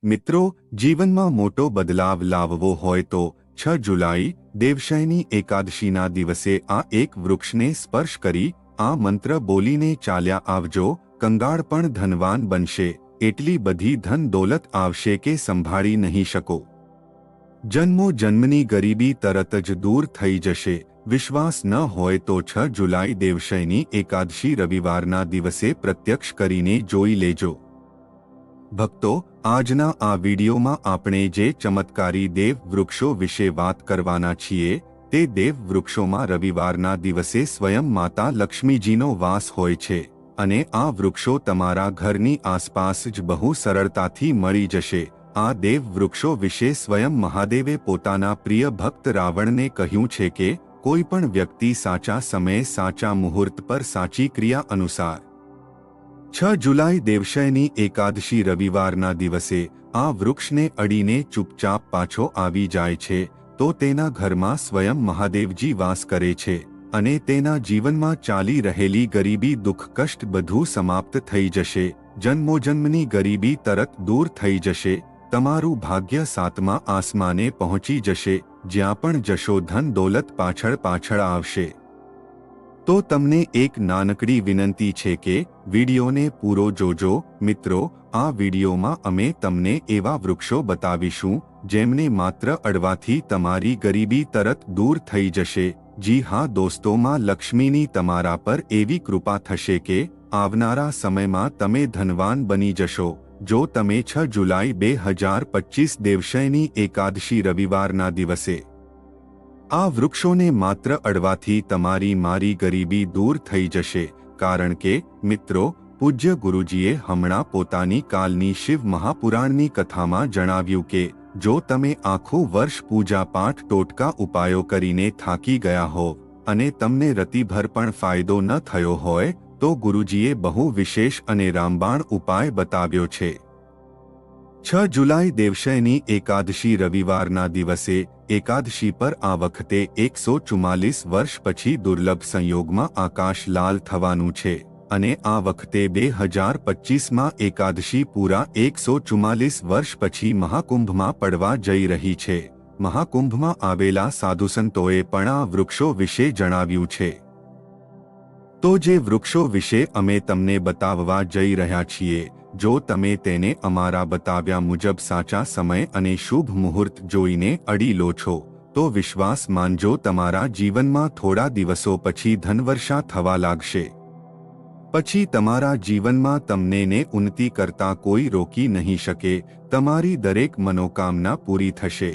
મિત્રો, જીવનમાં મોટો બદલાવ લાવવો હોય તો 6 જુલાઈ દેવશયની એકાદશીના દિવસે આ એક વૃક્ષને સ્પર્શ કરી આ મંત્ર બોલીને ચાલ્યા આવજો. કંગાળ પણ ધનવાન બનશે. એટલી બધી ધન દોલત આવશે કે સંભાળી નહીં શકો. જન્મો જન્મની ગરીબી તરત જ દૂર થઈ જશે. વિશ્વાસ ન હોય તો 6 જુલાઈ દેવશયની એકાદશી રવિવારના દિવસે પ્રત્યક્ષ કરીને જોઈ લેજો. ભક્તો, આજના આ વિડીયોમાં આપણે જે ચમત્કારી દેવ વૃક્ષો વિશે વાત કરવાના છીએ તે દેવ વૃક્ષોમાં રવિવારના દિવસે સ્વયં માતા લક્ષ્મીજીનો વાસ હોય છે અને આ વૃક્ષો તમારા ઘરની આસપાસ જ બહુ સરળતાથી મળી જશે. આ દેવ વૃક્ષો વિશે સ્વયં મહાદેવે પોતાના પ્રિય ભક્ત રાવણને કહ્યું છે કે કોઈ પણ વ્યક્તિ સાચા સમયે સાચા મુહૂર્ત પર સાચી ક્રિયા અનુસાર 6 જુલાઈ દેવશયની એકાદશી રવિવારના દિવસે આ વૃક્ષને અડીને ચૂપચાપ પાછો આવી જાય છે તો તેના ઘરમાં સ્વયં મહાદેવજી વાસ કરે છે અને તેના જીવનમાં ચાલી રહેલી ગરીબી, દુઃખ, કષ્ટ બધું સમાપ્ત થઈ જશે. જન્મોજન્મની ગરીબી તરત દૂર થઈ જશે. તમારું ભાગ્ય 7મા આસમાને પહોંચી જશે. જ્યાં પણ જશો ધન દોલત પાછળ પાછળ આવશે. તો તમને એક નાનકડી વિનંતી છે કે વિડીયોને પૂરો જોજો. મિત્રો, આ વિડીયોમાં અમે તમને એવા વૃક્ષો બતાવીશું જેમને માત્ર અડવાથી તમારી ગરીબી તરત દૂર થઈ જશે. જી હા દોસ્તો, માં લક્ષ્મીની તમારા પર એવી કૃપા થશે કે આવનારા સમયમાં તમે ધનવાન બની જશો જો તમે 6 જુલાઈ 2025 દેવશયની એકાદશી રવિવારના દિવસે આ વૃક્ષોને માત્ર અડવાથી તમારી મારી ગરીબી દૂર થઈ જશે. કારણ કે મિત્રો, પૂજ્ય ગુરુજીએ હમણાં પોતાની કાલની શિવ મહાપુરાણની કથામાં જણાવ્યું કે જો તમે આખું વર્ષ પૂજા પાઠ ટોટકા ઉપાયો કરીને થાકી ગયા હો અને તમને રતિભર પણ ફાયદો ન થયો હોય તો ગુરુજીએ બહુ વિશેષ અને રામબાણ ઉપાય બતાવ્યો છે. 6 જુલાઈ દેવશયની એકાદશી રવિવારના દિવસે એકાદશી પર આ વખતે 144 વર્ષ પછી દુર્લભ સંયોગમાં આકાશ લાલ થવાનું છે અને આ વખતે 2025માં એકાદશી પૂરા 144 વર્ષ પછી મહાકુંભમાં પડવા જઈ રહી છે. મહાકુંભમાં આવેલા સાધુસંતોએ પણ આ વૃક્ષો વિશે જણાવ્યું છે. તો જે વૃક્ષો વિશે અમે તમને બતાવવા જઈ રહ્યા છીએ, જો તમે તેને અમારા બતાવ્યા મુજબ સાચા સમય અને શુભ મુહૂર્ત જોઈને અડી લો છો તો વિશ્વાસ માનજો તમારા જીવનમાં થોડા દિવસો પછી ધનવર્ષા થવા લાગશે. પછી તમારા જીવનમાં તમને ઉન્નતિ કરતા કોઈ રોકી નહીં શકે. તમારી દરેક મનોકામના પૂરી થશે.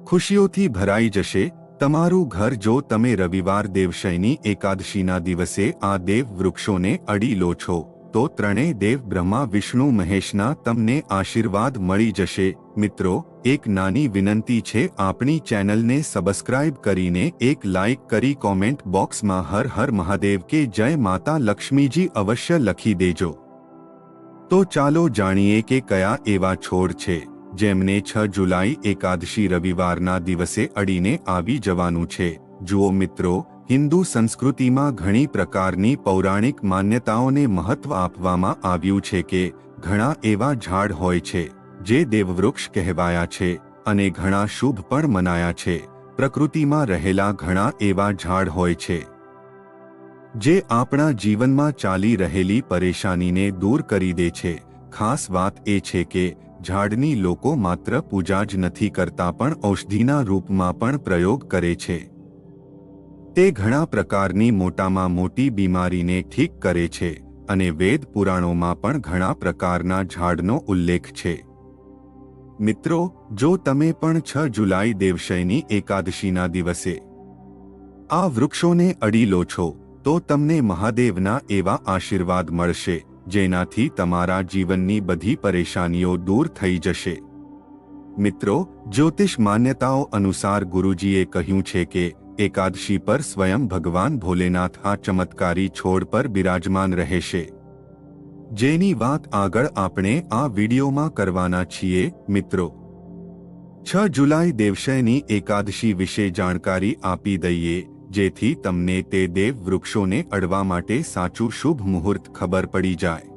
ખુશીઓથી ભરાઈ જશે તમારું ઘર. જો તમે રવિવાર દેવશયની એકાદશીના દિવસે આ દેવ વૃક્ષોને અડી લો છો તો ત્રણેય દેવ બ્રહ્મા વિષ્ણુ મહેશના તમને આશીર્વાદ મળી જશે. મિત્રો, એક નાની વિનંતી છે, આપણી ચેનલને સબસ્ક્રાઇબ કરીને એક લાઇક કરી કોમેન્ટ બોક્સમાં હર હર મહાદેવ કે જય માતા લક્ષ્મીજી અવશ્ય લખી દેજો. તો ચાલો જાણીએ કે કયા એવા છોડ છે જેમને 6 જુલાઈ એકાદશી રવિવારના દિવસે અડીને આવી જવાનું છે. જુઓ મિત્રો, હિન્દુ સંસ્કૃતિમાં ઘણી પ્રકારની પૌરાણિક માન્યતાઓને મહત્વ આપવામાં આવ્યું છે કે ઘણા એવા ઝાડ હોય છે જે દેવવૃક્ષ કહેવાયા છે અને ઘણા શુભ પણ મનાયા છે. પ્રકૃતિમાં રહેલા ઘણા એવા ઝાડ હોય છે જે આપણા જીવનમાં ચાલી રહેલી પરેશાનીને દૂર કરી દે છે. ખાસ વાત એ છે કે ઝાડની લોકો માત્ર પૂજા જ નથી કરતા પણ ઔષધિના રૂપમાં પણ પ્રયોગ કરે છે. તે ઘણા પ્રકારની મોટામાં મોટી બીમારીને ઠીક કરે છે અને વેદ પુરાણોમાં પણ ઘણા પ્રકારના ઝાડનો ઉલ્લેખ છે. મિત્રો, જો તમે પણ 6 જુલાઈ દેવશયની એકાદશીના દિવસે આ વૃક્ષોને અડી લો છો તો તમને મહાદેવના એવા આશીર્વાદ મળશે જેનાથી તમારા જીવનની બધી પરેશાનીઓ દૂર થઈ જશે. મિત્રો, જ્યોતિષ માન્યતાઓ અનુસાર ગુરુજીએ કહ્યું છે કે એકાદશી પર સ્વયં ભગવાન ભોલેનાથ આ ચમત્કારી છોડ પર બિરાજમાન રહેશે, જેની વાત આગળ આપણે આ વિડીયોમાં કરવાના છીએ. મિત્રો, 6 જુલાઈ દેવશયની એકાદશી વિશે જાણકારી આપી દઈએ જેથી તમને તે દેવ વૃક્ષોને અડવા માટે સાચું શુભ મુહૂર્ત ખબર પડી જાય.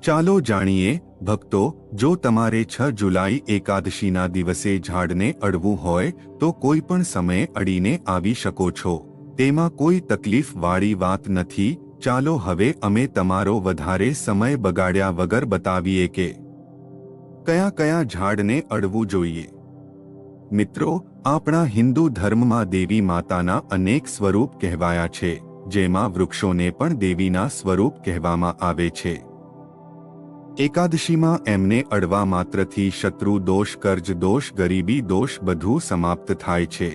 ચાલો જાણીએ. ભક્તો, જો તમારે 6 જુલાઈ એકાદશીના દિવસે ઝાડને અડવું હોય તો કોઈ પણ સમયે અડીને આવી શકો છો, તેમાં કોઈ તકલીફવાળી વાત નથી. ચાલો હવે અમે તમારો વધારે સમય બગાડ્યા વગર બતાવીએ કે કયા કયા ઝાડને અડવું જોઈએ. મિત્રો, આપણા હિન્દુ ધર્મમાં દેવી માતાના અનેક સ્વરૂપ કહેવાયા છે, જેમાં વૃક્ષોને પણ દેવીના સ્વરૂપ કહેવામાં આવે છે. એકાદશીમાં એમને અડવા માત્રથી શત્રુ દોષ, કર્જ દોષ, ગરીબી દોષ બધું સમાપ્ત થાય છે.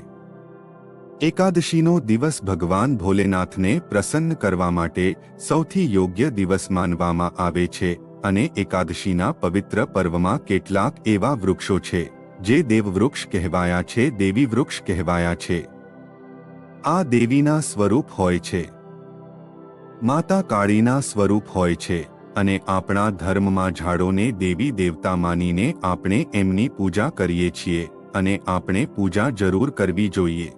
એકાદશીનો દિવસ ભગવાન ભોલેનાથને પ્રસન્ન કરવા માટે સૌથી યોગ્ય દિવસ માનવામાં આવે છે અને એકાદશીના પવિત્ર પર્વમાં કેટલાક એવા વૃક્ષો છે જે દેવવૃક્ષ કહેવાયા છે, દેવી વૃક્ષ કહેવાયા છે. આ દેવીના સ્વરૂપ હોય છે, માતા કાળીના સ્વરૂપ હોય છે અને આપણા ધર્મમાં ઝાડોને દેવી દેવતા માનીને આપણે એમની પૂજા કરીએ છીએ અને આપણે પૂજા જરૂર કરવી જોઈએ.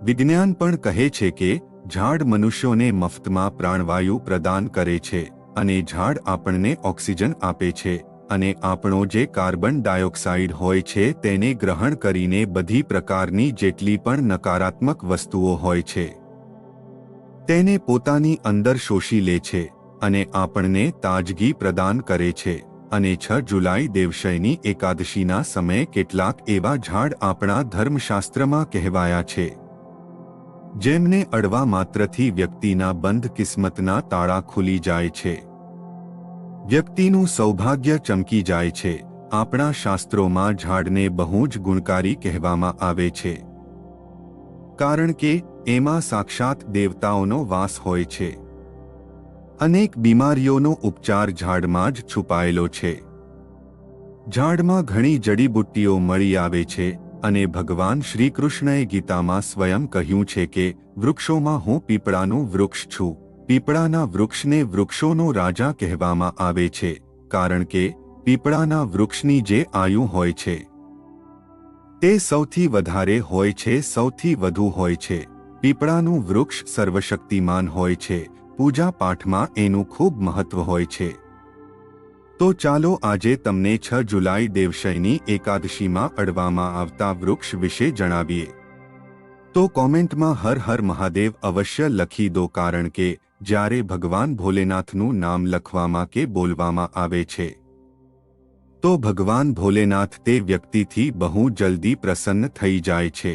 વિજ્ઞાન પણ કહે છે કે ઝાડ મનુષ્યોને મફતમાં પ્રાણવાયુ પ્રદાન કરે છે અને ઝાડ આપણને ઓક્સિજન આપે છે અને આપણો જે કાર્બન ડાયોક્સાઇડ હોય છે તેને ગ્રહણ કરીને બધી પ્રકારની જેટલી પણ નકારાત્મક વસ્તુઓ હોય છે તેને પોતાની અંદર શોષી લે છે અને આપણને તાજગી પ્રદાન કરે છે. અને 6 જુલાઈ દેવશયની એકાદશીના સમયે કેટલાક એવા ઝાડ આપણા ધર્મશાસ્ત્રમાં કહેવાયા છે જેમને અડવા માત્રથી વ્યક્તિના બંધ કિસ્મતના તાળા ખુલી જાય છે, વ્યક્તિનું સૌભાગ્ય ચમકી જાય છે. આપણા શાસ્ત્રોમાં ઝાડને બહુ જ ગુણકારી કહેવામાં આવે છે, કારણ કે એમાં સાક્ષાત દેવતાઓનો વાસ હોય છે. અનેક બીમારીઓનો ઉપચાર ઝાડમાં જ છુપાયેલો છે. ઝાડમાં ઘણી જડીબુટ્ટીઓ મળી આવે છે અને ભગવાન શ્રી કૃષ્ણએ ગીતામાં સ્વયં કહ્યું છે કે વૃક્ષોમાં હું પીપળાનું વૃક્ષ છું. પીપળાના વૃક્ષને વૃક્ષોનો રાજા કહેવામાં આવે છે, કારણ કે પીપળાના વૃક્ષની જે આયુ હોય છે તે સૌથી વધારે હોય છે, સૌથી વધુ હોય છે. પીપળાનું વૃક્ષ સર્વશક્તિમાન હોય છે, પૂજા પાઠમાં એનું ખૂબ મહત્વ હોય છે. તો ચાલો આજે તમને 6 જુલાઈ દેવશયની એકાદશીમાં અડવામાં આવતા વૃક્ષ વિશે જણાવીએ. તો કોમેન્ટમાં હર હર મહાદેવ અવશ્ય લખી દો, કારણ કે જ્યારે ભગવાન ભોલેનાથનું નામ લખવામાં કે બોલવામાં આવે છે તો ભગવાન ભોલેનાથ તે વ્યક્તિથી બહુ જલ્દી પ્રસન્ન થઈ જાય છે.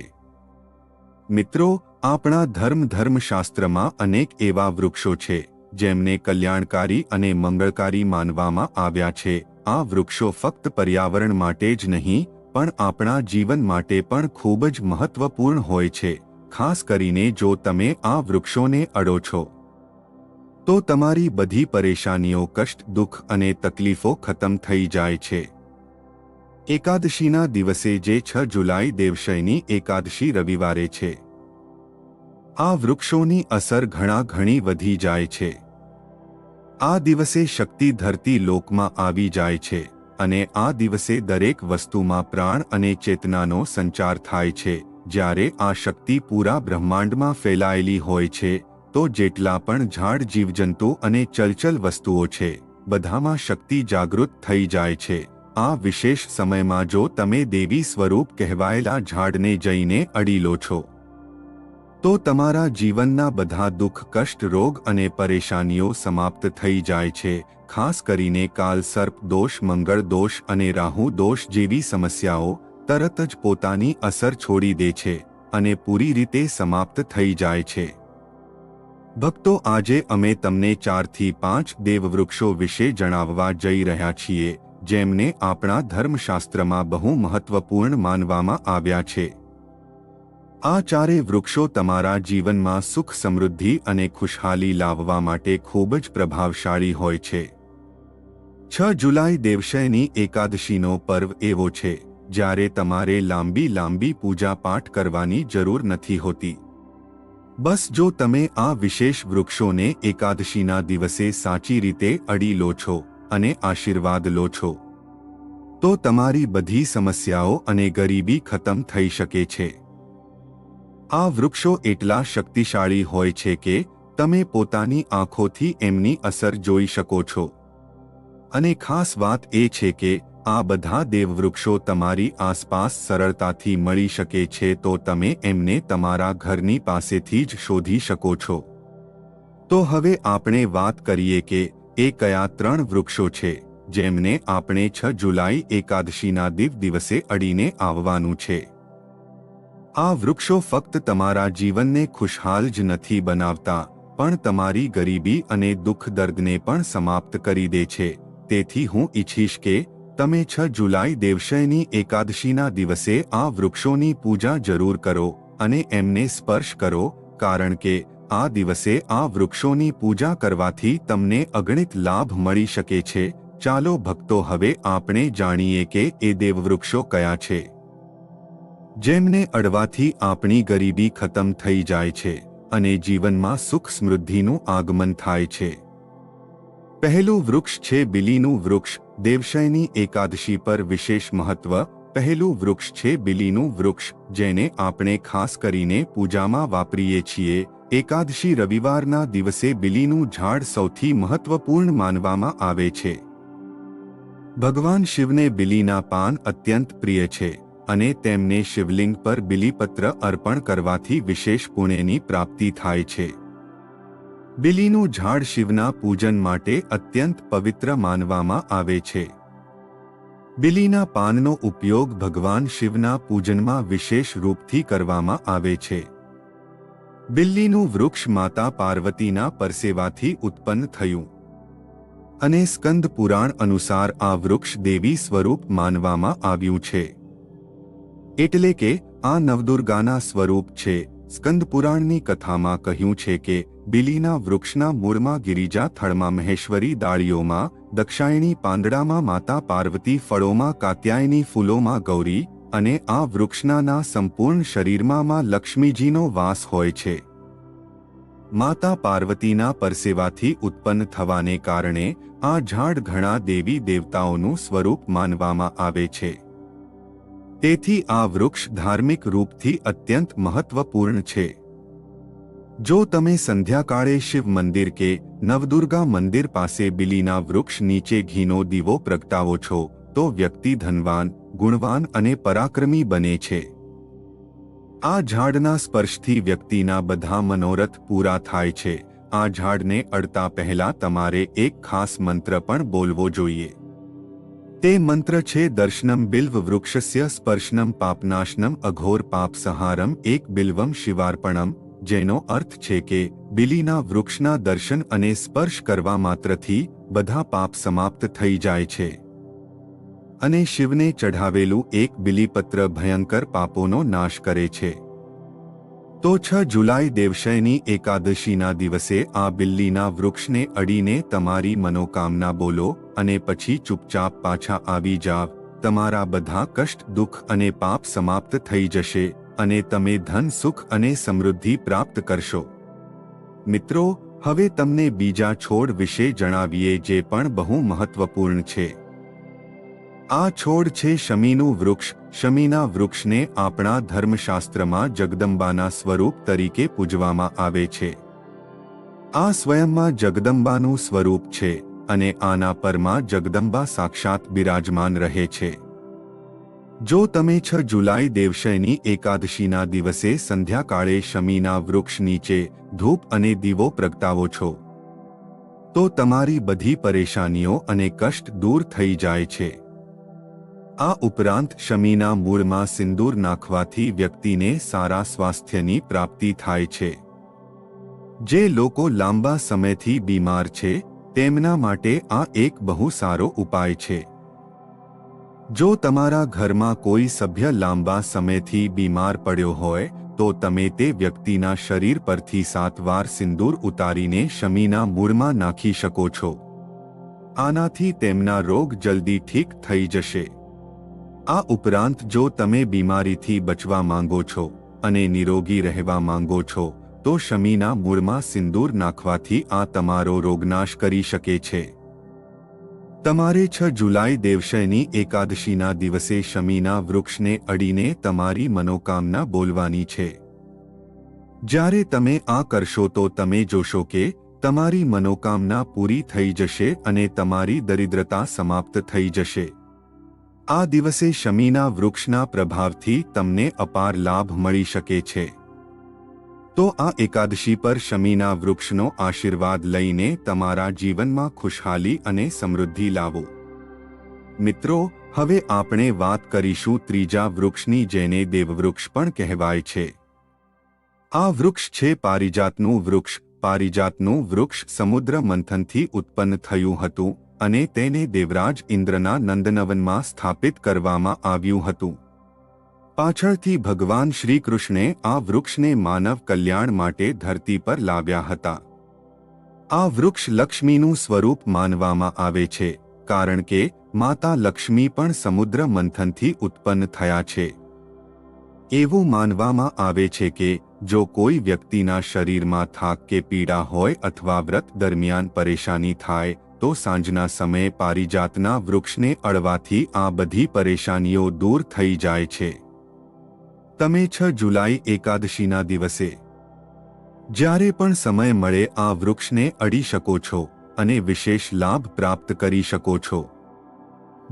મિત્રો, આપણા ધર્મશાસ્ત્રમાં અનેક એવા વૃક્ષો છે જેમને કલ્યાણકારી અને મંગળકારી માનવામાં આવ્યા છે. આ વૃક્ષો ફક્ત પર્યાવરણ માટે જ નહીં પણ આપણા જીવન માટે પણ ખૂબ જ મહત્વપૂર્ણ હોય છે. ખાસ કરીને જો તમે આ વૃક્ષોને અડો છો તો તમારી બધી પરેશાનીઓ, કષ્ટ, દુઃખ અને તકલીફો ખતમ થઈ જાય છે. એકાદશીના દિવસે જે 6 જુલાઈ દેવશયની એકાદશી રવિવારે છે, આ વૃક્ષોની અસર ઘણી વધી જાય છે. આ દિવસે શક્તિ ધરતી લોકમાં આવી જાય છે અને આ દિવસે દરેક વસ્તુમાં પ્રાણ અને ચેતનાનો સંચાર થાય છે. જ્યારે આ શક્તિ પૂરા બ્રહ્માંડમાં ફેલાયેલી હોય છે તો જેટલા પણ ઝાડ, જીવજંતુ અને ચલચલ વસ્તુઓ છે બધામાં શક્તિ જાગૃત થઈ જાય છે. આ વિશેષ સમયમાં જો તમે દેવી સ્વરૂપ કહેવાયેલા ઝાડને જઈને અડી લો છો તો તમારા જીવનના બધા દુઃખ, કષ્ટ, રોગ અને પરેશાનીઓ સમાપ્ત થઈ જાય છે. ખાસ કરીને કાલ સર્પ દોષ, મંગળ દોષ અને રાહુ દોષ જેવી સમસ્યાઓ તરત જ પોતાની અસર છોડી દે છે અને પૂરી રીતે સમાપ્ત થઈ જાય છે. ભક્તો, આજે અમે તમને 4 થી 5 દેવવૃક્ષો વિશે જણાવવા જઈ રહ્યા છીએ જેમને આપણા ધર્મશાસ્ત્રમાં બહુ મહત્વપૂર્ણ માનવામાં આવ્યા છે. આ ચારે વૃક્ષો તમારા જીવનમાં સુખ, સમૃદ્ધિ અને ખુશહાલી લાવવા માટે ખૂબ જ પ્રભાવશાળી હોય છે. 6 જુલાઈ દેવશયની એકાદશીનો પર્વ એવો છે જ્યારે તમારે લાંબી પૂજા પાઠ કરવાની જરૂર નથી હોતી. બસ જો તમે આ વિશેષ વૃક્ષોને એકાદશીના દિવસે સાચી રીતે અડી લો છો અને આશીર્વાદ લો છો તો તમારી બધી સમસ્યાઓ અને ગરીબી ખતમ થઈ શકે છે. આ વૃક્ષો એટલા શક્તિશાળી હોય છે કે તમે પોતાની આંખોથી એમની અસર જોઈ શકો છો. અને ખાસ વાત એ છે કે આ બધા દેવવૃક્ષો તમારી આસપાસ સરળતાથી મળી શકે છે, તો તમે એમને તમારા ઘરની પાસેથી જ શોધી શકો છો. તો હવે આપણે વાત કરીએ કે એ કયા 3 વૃક્ષો છે જેમને આપણે 6 જુલાઈ એકાદશીના દિવસે અડીને આવવાનું છે. આ વૃક્ષો ફક્ત તમારા જીવનને ખુશહાલ જ નથી બનાવતા, પણ તમારી ગરીબી અને દુઃખ દર્દને પણ સમાપ્ત કરી દે છે. તેથી હું ઈચ્છીશ કે તમે 6 જુલાઈ દેવશયની એકાદશીના દિવસે આ વૃક્ષોની પૂજા જરૂર કરો અને એમને સ્પર્શ કરો, કારણ કે આ દિવસે આ વૃક્ષોની પૂજા કરવાથી તમને અગણિત લાભ મળી શકે છે. ચાલો ભક્તો, હવે આપણે જાણીએ કે એ દેવવૃક્ષો કયા છે જેમને અડવાથી આપણી ગરીબી ખતમ થઈ જાય છે અને જીવનમાં સુખ સમૃદ્ધિનું આગમન થાય છે. પહેલું વૃક્ષ છે બિલીનું વૃક્ષ. દેવશયની એકાદશી પર વિશેષ મહત્વ. પહેલું વૃક્ષ છે બિલીનું વૃક્ષ, જેને આપણે ખાસ કરીને પૂજામાં વાપરીએ છીએ. એકાદશી રવિવારના દિવસે બિલીનું ઝાડ સૌથી મહત્વપૂર્ણ માનવામાં આવે છે. ભગવાન શિવને બિલીના પાન અત્યંત પ્રિય છે અને તેમને શિવલિંગ પર બિલીપત્ર અર્પણ કરવાથી વિશેષ પુણ્યની પ્રાપ્તિ થાય છે. બિલીનું ઝાડ શિવના પૂજન માટે અત્યંત પવિત્ર માનવામાં આવે છે. બિલીના પાનનો ઉપયોગ ભગવાન શિવના પૂજનમાં વિશેષ રૂપથી કરવામાં આવે છે. બિલીનું વૃક્ષ માતા પાર્વતીના પરસેવાથી ઉત્પન્ન થયું અને સ્કંદ પુરાણ અનુસાર આ વૃક્ષ દેવી સ્વરૂપ માનવામાં આવ્યું છે. એટલે કે આ નવદુર્ગાના સ્વરૂપ છે. સ્કંદ પુરાણની કથામાં કહ્યું છે કે બિલીના વૃક્ષના મૂળમાં ગિરિજા, થળમાં મહેશ્વરી, દાળીઓમાં દક્ષાયણી, પાંદડામાં માતા પાર્વતી, ફળોમાં કાત્યાયની, ફૂલોમાં ગૌરી અને આ વૃક્ષના સંપૂર્ણ શરીરમાં માં લક્ષ્મીજીનો વાસ હોય છે. માતા પાર્વતીના પરસેવાથી ઉત્પન્ન થવાને કારણે આ ઝાડ ઘણા દેવી દેવતાઓનું સ્વરૂપ માનવામાં આવે છે. તેથી આ વૃક્ષ ધાર્મિક રૂપથી અત્યંત મહત્વપૂર્ણ છે. જો તમે સંધ્યાકાળે શિવ મંદિર કે નવદુર્ગા મંદિર પાસે બિલીના વૃક્ષ નીચે ઘીનો દીવો પ્રગટાવો છો તો વ્યક્તિ ધનવાન, ગુણવાન અને પરાક્રમી બને છે. આ ઝાડના સ્પર્શથી વ્યક્તિના બધા મનોરથ પૂરા થાય છે. આ ઝાડને અડતા પહેલા તમારે એક ખાસ મંત્ર પણ બોલવો જોઈએ. તે મંત્ર છે દર્શનમ બિલ્વ વૃક્ષસ્ય સ્પર્શનમ પાપનાશનમ અઘોર પાપસહારમ એક બિલ્વમ શિવાર્પણમ, જેનો અર્થ છે કે બિલીના વૃક્ષના દર્શન અને સ્પર્શ કરવા માત્રથી બધા પાપ સમાપ્ત થઈ જાય છે અને શિવને ચઢાવેલું એક બિલીપત્ર ભયંકર પાપોનો નાશ કરે છે. તો 6 જુલાઈ દેવશયની એકાદશીના દિવસે આ બિલ્લીના વૃક્ષને અડીને તમારી મનોકામના બોલો અને પછી ચૂપચાપ પાછા આવી જાવ. તમારા બધા કષ્ટ, દુઃખ અને પાપ સમાપ્ત થઈ જશે અને તમે ધન, સુખ અને સમૃદ્ધિ પ્રાપ્ત કરશો. મિત્રો, હવે તમને બીજા છોડ વિશે જણાવીએ જે પણ બહુ મહત્વપૂર્ણ છે. આ છોડ છે શમીનું વૃક્ષ. શમીના વૃક્ષને આપણા ધર્મશાસ્ત્રમાં જગદંબાના સ્વરૂપ તરીકે પૂજવામાં આવે છે. આ સ્વયંમાં જગદંબાનું સ્વરૂપ છે અને આના પરમાં જગદંબા સાક્ષાત બિરાજમાન રહે છે. જો તમે 6 જુલાઈ દેવશયની એકાદશીના દિવસે સંધ્યાકાળે શમીના વૃક્ષ નીચે ધૂપ અને દીવો પ્રગટાવો છો તો તમારી બધી પરેશાનીઓ અને કષ્ટ દૂર થઈ જાય છે. આ ઉપરાંત શમીના મૂળમાં સિંદૂર નાખવાથી વ્યક્તિને સારા સ્વાસ્થ્યની પ્રાપ્તિ થાય છે. જે લોકો લાંબા સમયથી બીમાર છે તેમના માટે આ એક બહુ સારો ઉપાય છે. જો તમારા ઘરમાં કોઈ સભ્ય લાંબા સમયથી બીમાર પડ્યો હોય તો તમે તે વ્યક્તિના શરીર પરથી 7 વાર સિંદૂર ઉતારીને શમીના મૂળમાં નાખી શકો છો. આનાથી તેમના રોગ જલ્દી ઠીક થઈ જશે. આ ઉપરાંત જો તમે બીમારીથી બચવા માંગો છો અને નિરોગી રહેવા માંગો છો તો શમીના મૂળમાં સિંદૂર નાખવાથી આ તમારો રોગનાશ કરી શકે છે. તમારે 6 જુલાઈ દેવશયની એકાદશીના દિવસે શમીના વૃક્ષને અડીને તમારી મનોકામના બોલવાની છે. જ્યારે તમે આ કરશો તો તમે જોશો કે તમારી મનોકામના પૂરી થઈ જશે અને તમારી દરિદ્રતા સમાપ્ત થઈ જશે. આ દિવસે શમીના વૃક્ષના પ્રભાવથી તમને અપાર લાભ મળી શકે છે. તો આ એકાદશી પર શમીના વૃક્ષનો આશીર્વાદ લઈને તમારા જીવનમાં ખુશહાલી અને સમૃદ્ધિ લાવો. મિત્રો, હવે આપણે વાત કરીશું ત્રીજા વૃક્ષની, જેને દેવવૃક્ષ પણ કહેવાય છે. આ વૃક્ષ છે પારિજાતનું વૃક્ષ. પારિજાતનું વૃક્ષ સમુદ્ર મંથનથી ઉત્પન્ન થયું હતું અને તેને દેવરાજ ઇન્દ્રના નંદનવનમાં સ્થાપિત કરવામાં આવ્યું હતું. પાછળથી ભગવાન શ્રીકૃષ્ણે આ વૃક્ષને માનવ કલ્યાણ માટે ધરતી પર લાવ્યા હતા. આ વૃક્ષ લક્ષ્મીનું સ્વરૂપ માનવામાં આવે છે, કારણ કે માતા લક્ષ્મી પણ સમુદ્ર મંથનથી ઉત્પન્ન થયા છે. એવું માનવામાં આવે છે કે જો કોઈ વ્યક્તિના શરીરમાં થાક કે પીડા હોય અથવા વ્રત દરમિયાન પરેશાની થાય તો સાંજના સમયે પારિજાતના વૃક્ષને અડવાથી આ બધી પરેશાનીઓ દૂર થઈ જાય છે. તમે 6 જુલાઈ એકાદશીના દિવસે જ્યારે પણ સમય મળે આ વૃક્ષને અડી શકો છો અને વિશેષ લાભ પ્રાપ્ત કરી શકો છો.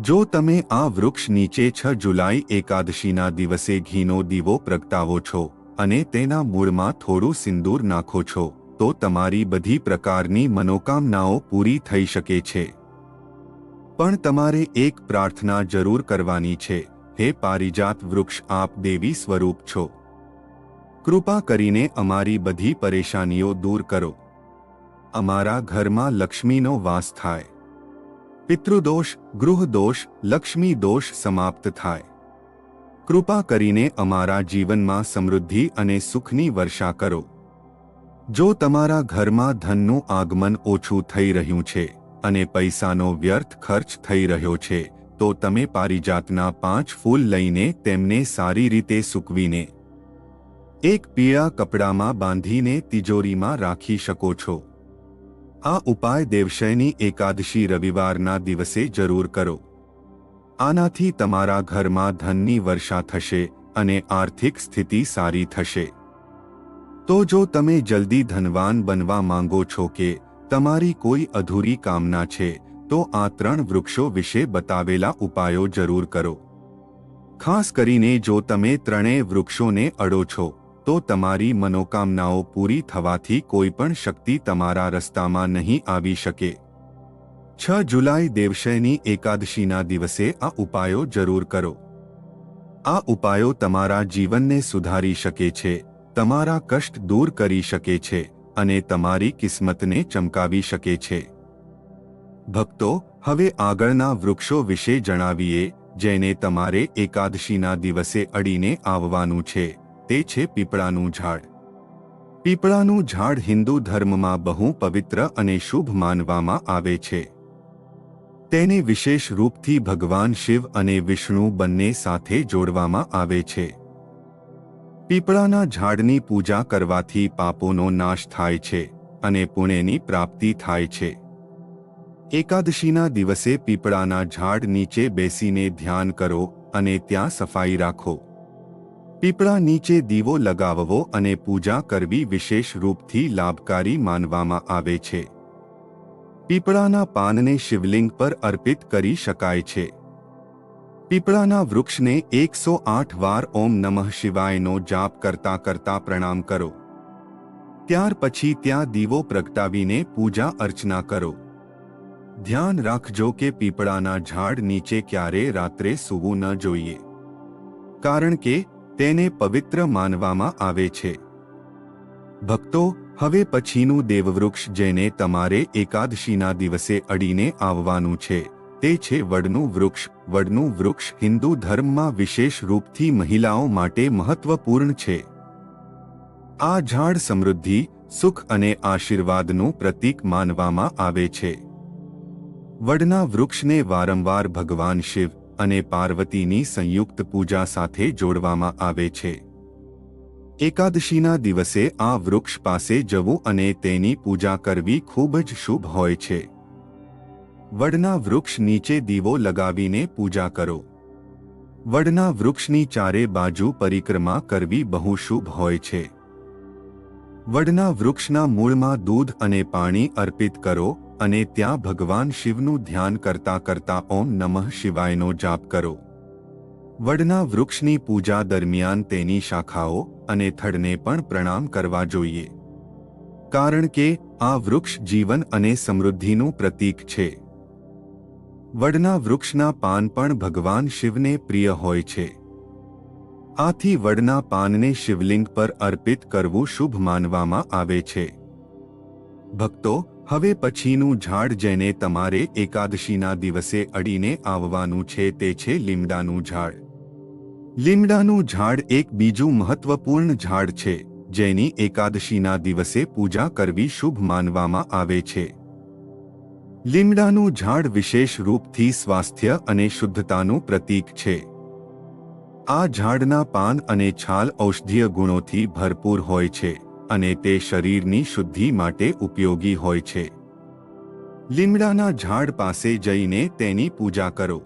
જો તમે આ વૃક્ષ નીચે 6 જુલાઈ એકાદશીના દિવસે ઘીનો દીવો પ્રગટાવો છો અને તેના મૂળમાં થોડું સિંદૂર નાખો છો તો તમારી બધી પ્રકારની મનોકામનાઓ પૂરી થઈ શકે છે. પણ તમારે એક પ્રાર્થના જરૂર કરવાની છે. હે પારિજાત વૃક્ષ, આપ દેવી સ્વરૂપ છો. કૃપા કરીને અમારી બધી પરેશાનીઓ દૂર કરો. અમારા ઘરમાં લક્ષ્મીનો વાસ થાય. પિતૃદોષ, ગૃહદોષ, લક્ષ્મી દોષ સમાપ્ત થાય. કૃપા કરીને અમારા જીવનમાં સમૃદ્ધિ અને સુખની વર્ષા કરો. જો તમારા ઘરમાં ધનનું આગમન ઓછું થઈ રહ્યું છે અને પૈસાનો વ્યર્થ ખર્ચ થઈ રહ્યો છે તો તમે પારિજાતના 5 ફૂલ લઈને તેમને સારી રીતે સૂકવીને એક પીળા કપડામાં બાંધીને તિજોરીમાં રાખી શકો છો. આ ઉપાય દેવશયની એકાદશી રવિવારના દિવસે જરૂર કરો. આનાથી તમારા ઘરમાં ધનની વર્ષા થશે અને આર્થિક સ્થિતિ સારી થશે. તો જો તમે જલ્દી ધનવાન બનવા માંગો છો કે તમારી કોઈ અધૂરી કામના છે તો આ 3 વૃક્ષો વિશે બતાવેલા ઉપાયો જરૂર કરો. ખાસ કરીને જો તમે 3 વૃક્ષોને અડો છો તો તમારી મનોકામનાઓ પૂરી થવાથી કોઈ પણ શક્તિ તમારા રસ્તામાં નહીં આવી શકે. 6 જુલાઈ દેવશયની એકાદશીના દિવસે આ ઉપાયો જરૂર કરો. આ ઉપાયો તમારા જીવનને સુધારી શકે છે, તમારા કષ્ટ દૂર કરી શકે છે અને તમારી કિસ્મતને ચમકાવી શકે છે. ભક્તો, હવે આગળના વૃક્ષો વિશે જણાવીએ જેને તમારે એકાદશીના દિવસે અડીને આવવાનું છે. તે છે પીપળાનું ઝાડ. પીપળાનું ઝાડ હિન્દુ ધર્મમાં બહુ પવિત્ર અને શુભ માનવામાં આવે છે. તેને વિશેષ રૂપથી ભગવાન શિવ અને વિષ્ણુ બંને સાથે જોડવામાં આવે છે. પીપળાના ઝાડની પૂજા કરવાથી પાપોનો નાશ થાય છે અને પુણ્યની પ્રાપ્તિ થાય છે. એકાદશીના દિવસે પીપળાના ઝાડ નીચે બેસીને ધ્યાન કરો અને ત્યાં સફાઈ રાખો. પીપળા નીચે દીવો લગાવવો અને પૂજા કરવી વિશેષ રૂપથી લાભકારી માનવામાં આવે છે. પીપળાના પાનને શિવલિંગ પર અર્પિત કરી શકાય છે. પીપળાના વૃક્ષને 108 વાર ઓમ નમઃ શિવાયનો જાપ કરતા કરતા પ્રણામ કરો. ત્યાર પછી ત્યાં દીવો પ્રગટાવીને પૂજા અર્ચના કરો. ધ્યાન રાખજો કે પીપળાના ઝાડ નીચે ક્યારે રાત્રે સૂવું ન જોઈએ, કારણ કે તેને પવિત્ર માનવામાં આવે છે. ભક્તો, હવે પછીનું દેવવૃક્ષ જેને તમારે એકાદશીના દિવસે અડીને આવવાનું છે તે છે વડનું વૃક્ષ. વડનું વૃક્ષ હિન્દુ ધર્મમાં વિશેષ રૂપથી મહિલાઓ માટે મહત્વપૂર્ણ છે. આ ઝાડ સમૃદ્ધિ, સુખ અને આશીર્વાદનું પ્રતીક માનવામાં આવે છે. વડના વૃક્ષને વારંવાર ભગવાન શિવ અને પાર્વતીની સંયુક્ત પૂજા સાથે જોડવામાં આવે છે. એકાદશીના દિવસે આ વૃક્ષ પાસે જવું અને તેની પૂજા કરવી ખૂબ જ શુભ હોય છે. વડના વૃક્ષ નીચે દીવો લગાવીને પૂજા કરો. વડના વૃક્ષની ચારે બાજુ પરિક્રમા કરવી બહુ શુભ હોય છે. વડના વૃક્ષના મૂળમાં દૂધ અને પાણી અર્પિત કરો અને ત્યાં ભગવાન શિવનું ધ્યાન કરતા કરતા ઓમ નમઃ શિવાયનો જાપ કરો. વડના વૃક્ષની પૂજા દરમિયાન તેની શાખાઓ અને થડને પણ પ્રણામ કરવા જોઈએ, કારણ કે આ વૃક્ષ જીવન અને સમૃદ્ધિનું પ્રતીક છે. વડના વૃક્ષના પાન પણ ભગવાન શિવને પ્રિય હોય છે. આથી વડના પાનને શિવલિંગ પર અર્પિત કરવું શુભ માનવામાં આવે છે. ભક્તો, હવે પછીનું ઝાડ જેને તમારે એકાદશીના દિવસે અડીને આવવાનું છે તે છે લીમડાનું ઝાડ. લીમડાનું ઝાડ એક બીજું મહત્વપૂર્ણ ઝાડ છે જેની એકાદશીના દિવસે પૂજા કરવી શુભ માનવામાં આવે છે. લીમડાનું ઝાડ વિશેષ રૂપથી સ્વાસ્થ્ય અને શુદ્ધતાનું પ્રતીક છે. આ ઝાડના પાન અને છાલ ઔષધીય ગુણોથી ભરપૂર હોય છે અને તે શરીરની શુદ્ધિ માટે ઉપયોગી હોય છે. લીમડાના ઝાડ પાસે જઈને તેની પૂજા કરો.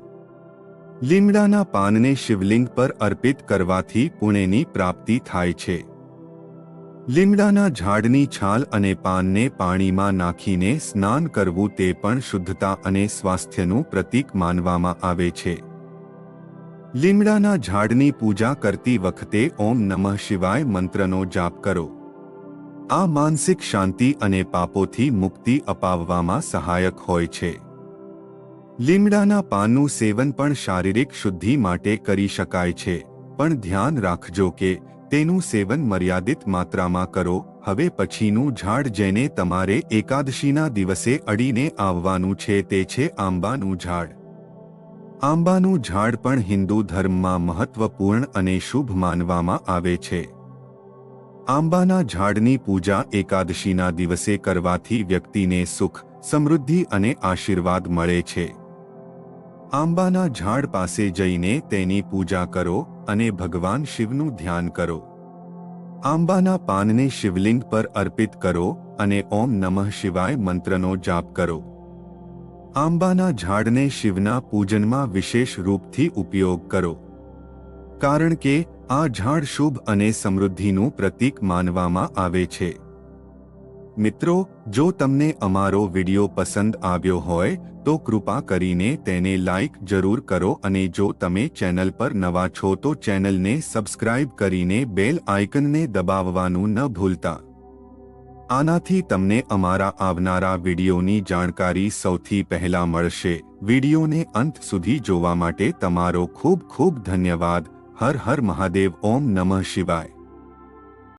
લીમડાના પાનને શિવલિંગ પર અર્પિત કરવાથી પુણ્યની પ્રાપ્તિ થાય છે. લીમડાના ઝાડની છાલ અને પાનને પાણીમાં નાખીને સ્નાન કરવું તે પણ શુદ્ધતા અને સ્વાસ્થ્યનું પ્રતીક માનવામાં આવે છે. લીમડાના ઝાડની પૂજા કરતી વખતે ઓમ નમઃ શિવાય મંત્રનો જાપ કરો. આ માનસિક શાંતિ અને પાપોથી મુક્તિ અપાવવામાં સહાયક હોય છે. લીમડાના પાનનું સેવન પણ શારીરિક શુદ્ધિ માટે કરી શકાય છે, પણ ધ્યાન રાખજો કે તેનું સેવન મર્યાદિત માત્રામાં કરો. હવે પછીનું ઝાડ જેને તમારે એકાદશીના દિવસે અડીને આવવાનું છે તે છે આંબાનું ઝાડ. આંબાનું ઝાડ પણ હિન્દુ ધર્મમાં મહત્વપૂર્ણ અને શુભ માનવામાં આવે છે. આંબાના ઝાડની પૂજા એકાદશીના દિવસે કરવાથી વ્યક્તિને સુખ, સમૃદ્ધિ અને આશીર્વાદ મળે છે. આંબાના ઝાડ પાસે જઈને તેની પૂજા કરો અને ભગવાન શિવનું ધ્યાન કરો. આંબાના પાનને શિવલિંગ પર અર્પિત કરો અને ઓમ નમઃ શિવાય મંત્રનો જાપ કરો. આંબાના ઝાડને શિવના પૂજનમાં વિશેષ રૂપથી ઉપયોગ કરો, કારણ કે આ ઝાડ શુભ અને સમૃદ્ધિનું પ્રતીક માનવામાં આવે છે. મિત્રો, જો તમને અમારો વિડિયો પસંદ આવ્યો હોય તો કૃપા કરીને તેને લાઈક જરૂર કરો અને જો તમે ચેનલ પર નવા છો તો ચેનલને સબસ્ક્રાઇબ કરીને બેલ આઇકનને દબાવવાનું ન ભૂલતા. આનાથી તમને અમારા આવનારા વિડિયોની જાણકારી સૌથી પહેલા મળશે. વિડિયોને અંત સુધી જોવા માટે તમારો ખૂબ ખૂબ ધન્યવાદ. હર હર મહાદેવ. ઓમ નમઃ શિવાય.